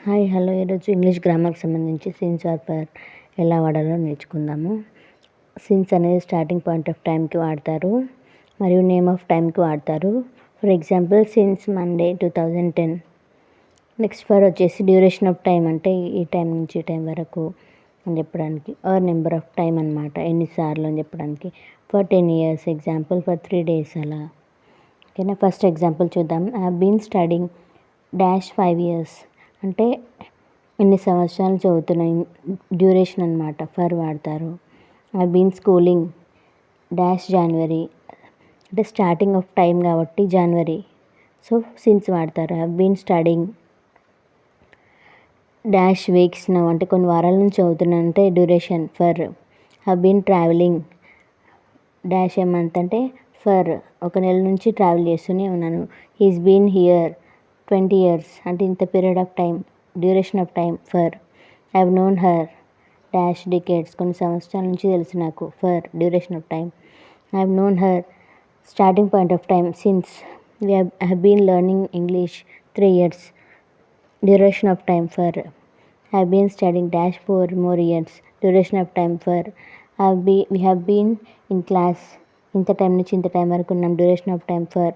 Hi hello ఈరోజు English గ్రామర్కి సంబంధించి since are for ఎలా వాడాలో నేర్చుకుందాము. సిన్స్ అనేది స్టార్టింగ్ పాయింట్ ఆఫ్ టైంకి వాడతారు మరియు నేమ్ ఆఫ్ టైంకి వాడతారు. For example since Monday 2010. Next for వచ్చేసి డ్యూరేషన్ ఆఫ్ టైం అంటే ఈ టైం నుంచి ఈ టైం వరకు అని చెప్పడానికి, ఆర్ నెంబర్ ఆఫ్ టైం అనమాట, ఎన్నిసార్లు అని చెప్పడానికి. For 10 years example, for 3 days అలా. ఓకేనా. ఫస్ట్ ఎగ్జాంపుల్ చూద్దాం. I have been studying dash 5 years అంటే ఎన్ని సంవత్సరాలు చదువుతున్నాయి, డ్యూరేషన్ అనమాట, ఫర్ వాడతారు. I been schooling dash January అంటే స్టార్టింగ్ ఆఫ్ టైం కాబట్టి జనవరి, సో సిన్స్ వాడతారు. I been studying dash weeks now అంటే కొన్ని వారాల నుంచి చదువుతున్నాను అంటే duration, for. I been travelling dash a month అంటే ఫర్, ఒక నెల నుంచి ట్రావెల్ చేస్తూనే ఉన్నాను. హీస్ బీన్ హియర్ 20 years అంటే ఇంత period of time, duration of time, for. I have known her dash decades కొన్ని సంవత్సరాల నుంచి తెలుసు నాకు, for, duration of time. I have known her starting point of time, since. I have been learning English 3 years duration of time, for. I have been studying dash 4 more years duration of time, for. We have been in class ఇంత time నుంచి ఇంత time వరకు ఉన్నాం, duration of time, for.